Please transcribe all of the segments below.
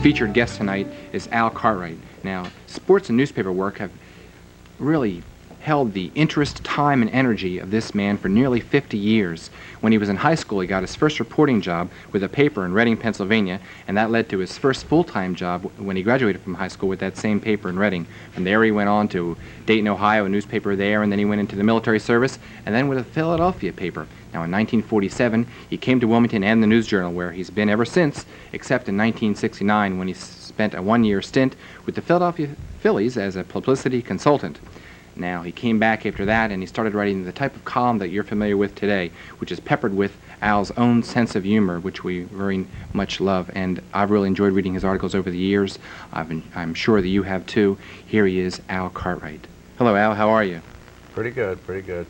featured guest tonight is Al Cartwright. Now, sports and newspaper work have really held the interest, time, and energy of this man for nearly 50 years. When he was in high school, he got his first reporting job with a paper in Reading, Pennsylvania, and that led to his first full-time job when he graduated from high school with that same paper in Reading. From there, he went on to Dayton, Ohio, a newspaper there, and then he went into the military service, and then with a Philadelphia paper. Now, in 1947, he came to Wilmington and the News Journal, where he's been ever since, except in 1969 when he spent a one-year stint with the Philadelphia Phillies as a publicity consultant. Now, he came back after that and he started writing the type of column that you're familiar with today, which is peppered with Al's own sense of humor, which we very much love. And I've really enjoyed reading his articles over the years. I'm sure that you have too. Here he is, Al Cartwright. Hello, Al. How are you? Pretty good,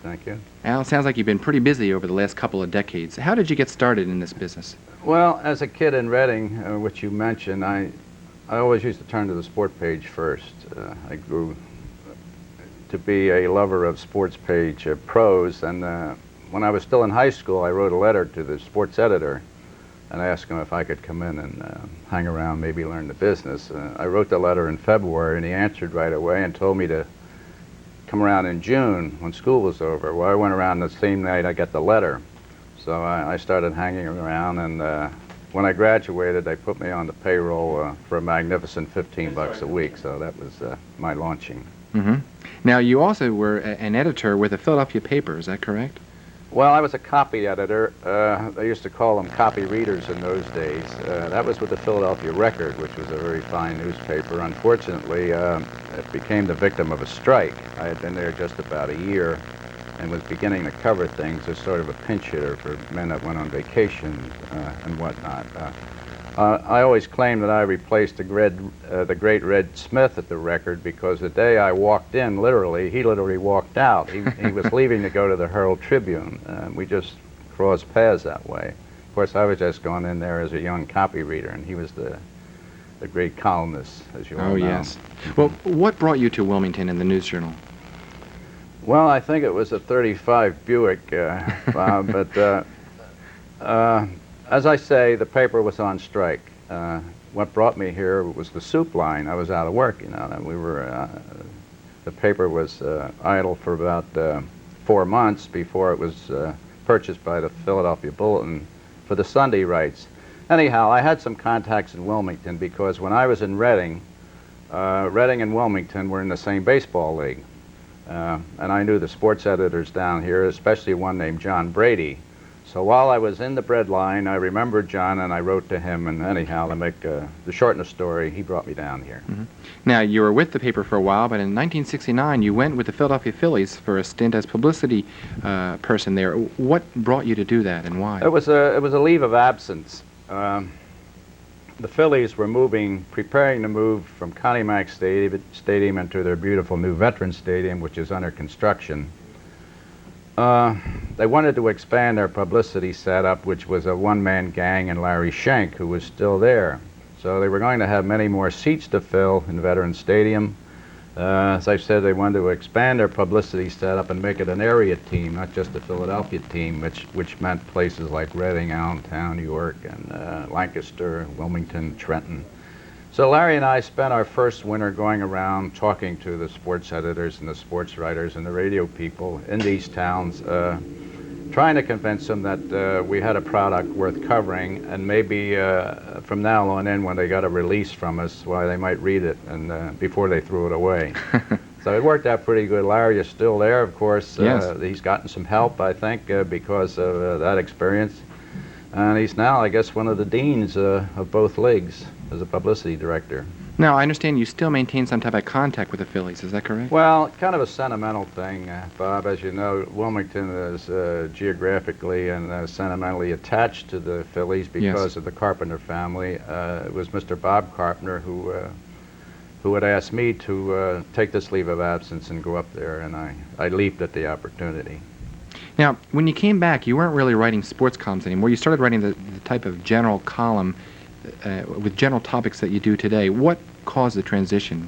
thank you. Al, it sounds like you've been pretty busy over the last couple of decades. How did you get started in this business? Well, as a kid in Reading, which you mentioned, I always used to turn to the sport page first. I grew to be a lover of sports page prose, and when I was still in high school, I wrote a letter to the sports editor and asked him if I could come in and hang around, maybe learn the business. I wrote the letter in February, and he answered right away and told me to come around in June when school was over. Well, I went around the same night I got the letter, so I started hanging around, and when I graduated, they put me on the payroll for a magnificent $15 a week, so that was my launching. Mm-hmm. Now, you also were an editor with a Philadelphia paper, is that correct? Well, I was a copy editor. They used to call them copy readers in those days. That was with the Philadelphia Record, which was a very fine newspaper. Unfortunately, it became the victim of a strike. I had been there just about a year and was beginning to cover things as sort of a pinch hitter for men that went on vacation and whatnot. I always claim that I replaced the great Red Smith at the Record, because the day I walked in, he literally walked out. He was leaving to go to the Herald Tribune. We just crossed paths that way. Of course, I was just going in there as a young copy reader, and he was the great columnist, as you all know. Oh, yes. Well, what brought you to Wilmington and the News Journal? Well, I think it was a 35 Buick, Bob, but as I say, the paper was on strike. What brought me here was the soup line. I was out of work, you know. And the paper was idle for about 4 months before it was purchased by the Philadelphia Bulletin for the Sunday rights. Anyhow, I had some contacts in Wilmington, because when I was in Reading, Reading and Wilmington were in the same baseball league. And I knew the sports editors down here, especially one named John Brady. So while I was in the bread line, I remembered John, and I wrote to him, and anyhow, to make the short of the story, he brought me down here. Mm-hmm. Now, you were with the paper for a while, but in 1969, you went with the Philadelphia Phillies for a stint as publicity person there. What brought you to do that, and why? It was a leave of absence. The Phillies were preparing to move from Connie Mack Stadium into their beautiful new Veterans Stadium, which is under construction. They wanted to expand their publicity setup, which was a one-man gang and Larry Schenck, who was still there. So they were going to have many more seats to fill in Veterans Stadium. As I said, they wanted to expand their publicity setup and make it an area team, not just a Philadelphia team, which meant places like Reading, Allentown, New York, and Lancaster, Wilmington, Trenton. So Larry and I spent our first winter going around talking to the sports editors and the sports writers and the radio people in these towns, trying to convince them that we had a product worth covering, and maybe from now on in, when they got a release from us, why they might read it and before they threw it away. So it worked out pretty good. Larry is still there, of course. Yes. He's gotten some help, I think, because of that experience. And he's now, I guess, one of the deans of both leagues as a publicity director. Now, I understand you still maintain some type of contact with the Phillies, is that correct? Well, kind of a sentimental thing, Bob. As you know, Wilmington is geographically and sentimentally attached to the Phillies because of the Carpenter family. It was Mr. Bob Carpenter who had asked me to take this leave of absence and go up there, and I leaped at the opportunity. Now, when you came back, you weren't really writing sports columns anymore. You started writing the type of general column with general topics that you do today. What caused the transition?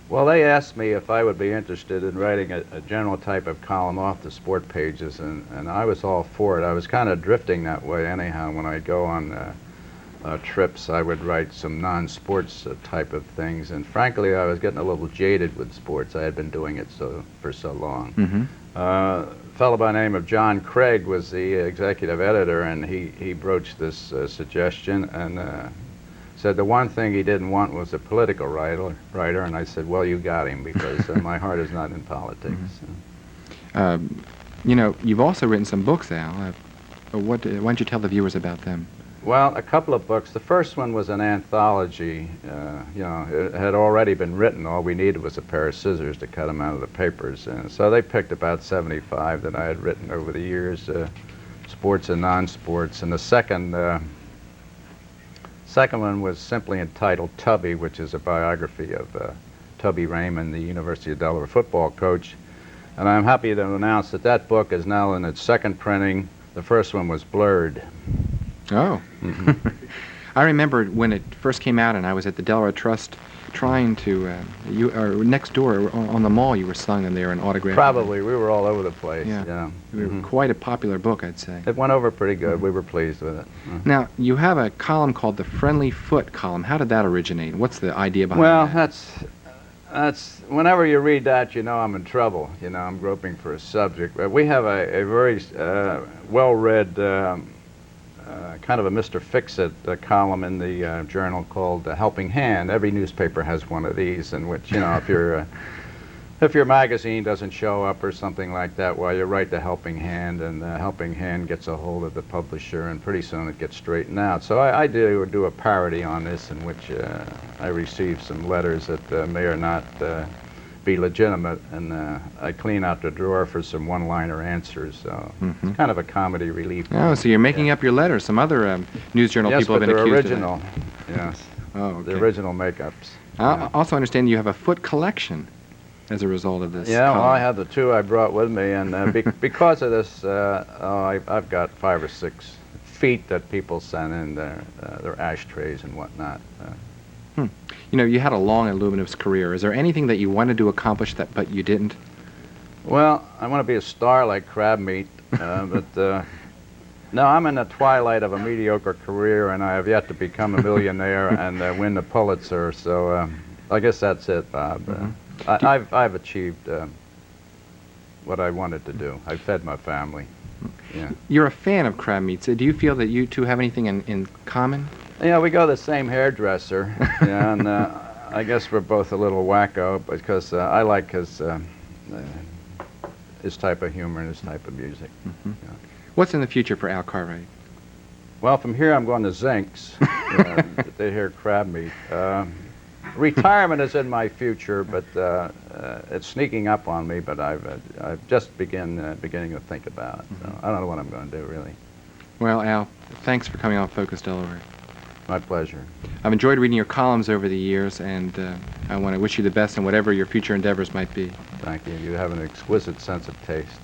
Well, they asked me if I would be interested in writing a general type of column off the sport pages, and I was all for it. I was kind of drifting that way anyhow when I'd go on trips, I would write some non-sports type of things. And frankly, I was getting a little jaded with sports. I had been doing it for so long. Mm-hmm. A fellow by the name of John Craig was the executive editor, and he broached this suggestion and said the one thing he didn't want was a political writer. And I said, well, you got him, because my heart is not in politics. Mm-hmm. You know, you've also written some books, Al. Why don't you tell the viewers about them? Well, a couple of books. The first one was an anthology. You know, it had already been written. All we needed was a pair of scissors to cut them out of the papers. And so they picked about 75 that I had written over the years, sports and non-sports. And the second one was simply entitled Tubby, which is a biography of Tubby Raymond, the University of Delaware football coach. And I'm happy to announce that that book is now in its second printing. The first one was blurred. Oh. Mm-hmm. I remember when it first came out, and I was at the Delaware Trust trying to, next door on the mall, you were selling them there and autographed. Probably. We were all over the place. Yeah. Yeah. We were quite a popular book, I'd say. It went over pretty good. We were pleased with it. Now, you have a column called the Friendly Foot column. How did that originate? What's the idea behind that? Well, that's whenever you read that, you know I'm in trouble. You know, I'm groping for a subject. But we have a very well-read kind of a Mr. Fix-It column in the journal called Helping Hand. Every newspaper has one of these, in which, you know, if your magazine doesn't show up or something like that, well, you write the Helping Hand, and the Helping Hand gets a hold of the publisher, and pretty soon it gets straightened out. So I do a parody on this, in which I receive some letters that may or not be legitimate, and I clean out the drawer for some one-liner answers. So it's kind of a comedy relief. Oh, so you're making up your letters. Some other news journal people have been accused original. of that. Yes. Oh, okay. The original makeups. I also understand you have a foot collection as a result of this. Yeah, well, column. I have the two I brought with me, and because of this, I've got 5 or 6 feet that people send in their ashtrays and whatnot. You know, you had a long and luminous career. Is there anything that you wanted to accomplish but you didn't? Well, I want to be a star like Crab Meat, but no, I'm in the twilight of a mediocre career, and I have yet to become a millionaire and win the Pulitzer. So I guess that's it, Bob. I've achieved what I wanted to do. I fed my family. Yeah. You're a fan of Crab Meats. Do you feel that you two have anything in common? Yeah, we go to the same hairdresser, yeah, and I guess we're both a little wacko, because I like his type of humor and his type of music. Yeah. What's in the future for Al Cartwright? Well, from here I'm going to Zinks. They hear Crab Meat. Retirement is in my future, but it's sneaking up on me. But I've just beginning to think about it. So I don't know what I'm going to do, really. Well, Al, thanks for coming on Focus Delaware. My pleasure. I've enjoyed reading your columns over the years, and I want to wish you the best in whatever your future endeavors might be. Thank you. You have an exquisite sense of taste.